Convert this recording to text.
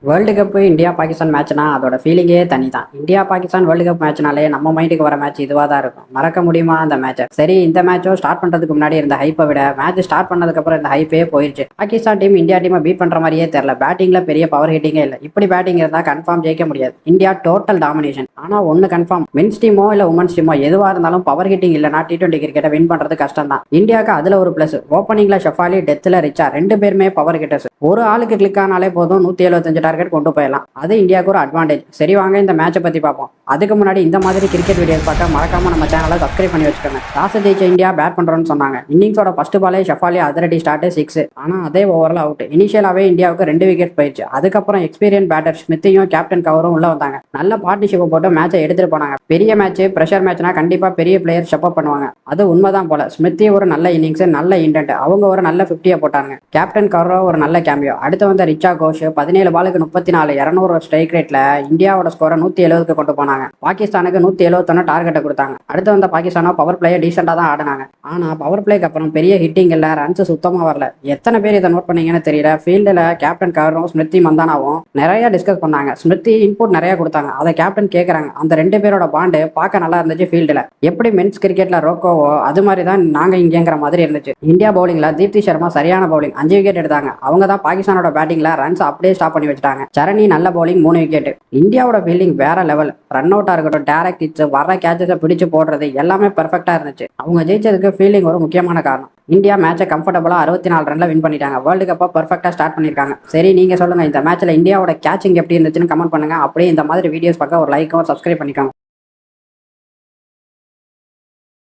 World cup India Pakistan மேட்ச்னா அதோட ஃபீலிங்கே தனி தான். இந்தியா பாகிஸ்தான் வேர்ல்டு கப் மேட்ச்னாலே நம்ம மைண்டுக்கு வர மேட்ச் இதுவாக தான் இருக்கும். மறக்க முடியுமா அந்த மேட்சை? சரி, இந்த மேட்சும் ஸ்டார்ட் பண்றதுக்கு முன்னாடி இருந்த ஹைப்பை விட மேட்ச் ஸ்டார்ட் பண்ணதுக்கு அப்புறம் இந்த ஹைப்பே போயிடுச்சு. பாகிஸ்தான் டீம் இந்தியா டீமை பீட் பண்ற மாதிரியே தெரியல. பேட்டிங்ல பெரிய பவர் ஹிட்டிங்கே இல்லை. இப்படி பேட்டிங் இருந்தா கன்ஃபார்ம் ஜெயிக்க முடியாது. India total domination. ஆனா ஒன்னு கன்ஃபார்ம், மென்ஸ் டீமோ இல்ல உமன்ஸ் டீமோ எதுவா இருந்தாலும் பவர் ஹிட்டிங் இல்லைனா T20 கிரிக்கெட்டை வின் பண்றது கஷ்டம் தான். இந்தியாவுக்கு அதுல ஒரு பிளஸ், ஓப்பனிங்ல ஷெஃபாலி, டெத்ல ரிச்சா, ரெண்டு பேருமே பவர் ஹிட்டர்ஸ். ஒரு ஆளுக்கு கிளிக் ஆனாலே போதும் 175 டார்கெட் கொண்டு போயிடலாம். அது இந்தியாவுக்கு ஒரு அட்வான்டேஜ். சரி, வாங்க இந்த மேட்சை பத்தி பார்ப்போம். அதுக்கு முன்னாடி இந்த மாதிரி கிரிக்கெட் வீடியோஸ் பார்க்க மறக்காம நம்ம சேனலை சப்ஸ்கிரைப் பண்ணி வச்சுக்கோங்க. டாஸ் ஜெயிச்ச இந்தியா பேட் பண்றோம்னு சொன்னாங்க. இன்னிங்ஸோட ஃபர்ஸ்ட் பாலே ஷெஃபாலி அதிரடி ஸ்டார்ட் 6. ஆனா அதே ஓவரில் அவுட். இனிஷியலாவே இந்தியாவுக்கு 2 விக்கெட் போயிடுச்சு. அதுக்கப்புறம் எக்ஸ்பீரியன்ஸ் பேட்டர் ஸ்மித்தையும் கேப்டன் கவரும் உள்ள வந்தாங்க. நல்ல பார்ட்னர்ஷிப்பை போட்டு மேட்சை எடுத்துட்டு போனாங்க. பெரிய மேட்ச், பிரஷர் மேட்ச்னா கண்டிப்பா பெரிய பிளேயர் ஸ்டெப் அப் பண்ணுவாங்க. அது உண்மைதான் போல. ஸ்மித்தி ஒரு நல்ல இன்னிங்ஸ், நல்ல இன்டென்ட். அவங்க ஒரு நல்ல 50 போட்டாங்க. கேப்டன் கவரோ ஒரு நல்ல கேமியோ. அடுத்து வந்த ரிச்சா கோஷ் 17 பாலுக்கு 34, 200 ஸ்ட்ரைக் ரேட்ல இந்தியாவோட ஸ்கோரை 170க்கு கொண்டு போனாங்க. பாகிஸ்தானுக்கு 171 டார்கெட்டை கொடுத்தாங்க. அடுத்து வந்த பாகிஸ்தானோ பவர் பிளேயை டீசெண்டா தான் ஆடினாங்க. ஆனா பவர் பிளேக்கு அப்புறம் பெரிய ஹிட்டிங் இல்ல, ரன்ஸ் சுத்தமா வரல. எத்தனை பேர் இதை நோட் பண்ணீங்கன்னு தெரியல. ஃபீல்டுல கேப்டன் கவரும் ஸ்மிருதி மந்தானாவும் நிறைய டிஸ்கஸ் பண்ணாங்க. ஸ்மிருதி இன்புட் நிறைய கொடுத்தாங்க. அதை கேப்டன் கேட்கறாங்க. அந்த 2 பேரோட பாண்டு பார்க்க நல்லா இருந்துச்சு. ஃபீல்டுல எப்படி மென்ஸ் கிரிக்கெட்ல ரோக்கோவோ அது மாதிரி தான் நாங்க இங்கங்கிற மாதிரி இருந்துச்சு. இந்தியா பவுலிங்ல தீப்தி சர்மா சரியான பவுலிங், 5 விக்கெட் எடுத்தாங்க. அவங்க தான் பாகிஸ்தானோட பேட்டிங்ல ரன்ஸ் அப்படியே ஸ்டாப் பண்ணி வச்சுட்டாங்க. சரணி நல்ல பவுலிங், 3 விக்கெட். இந்தியாவோட ஃபீல்டிங் வேற லெவல். ரன் அவுட்டா இருக்கட்டும், டைரக்ட் ஹிட்ஸ், வர கேட்சஸை பிடிச்சு போடுறது எல்லாமே பெர்ஃபெக்டா இருந்துச்சு. அவங்க ஜெயிச்சதுக்கு ஃபீல்டிங் ஒரு முக்கியமான காரணம். இந்தியா மேட்சை கம்ஃபர்டபுளா 64 ரன்ல வின் பண்ணிட்டாங்க. வேர்ல்டு கப்பை பெர்ஃபெக்டா ஸ்டார்ட் பண்ணிருக்காங்க. சரி, நீங்க சொல்லுங்க, இந்த மேட்ச்ல இந்தியாவோட கேச்சிங் எப்படி இருந்துச்சுன்னு கமெண்ட் பண்ணுங்க. அப்படியே இந்த மாதிரி வீடியோஸ் பார்க்க ஒரு லைக்கும் சப்ஸ்கிரைப் பண்ணிக்கோங்க.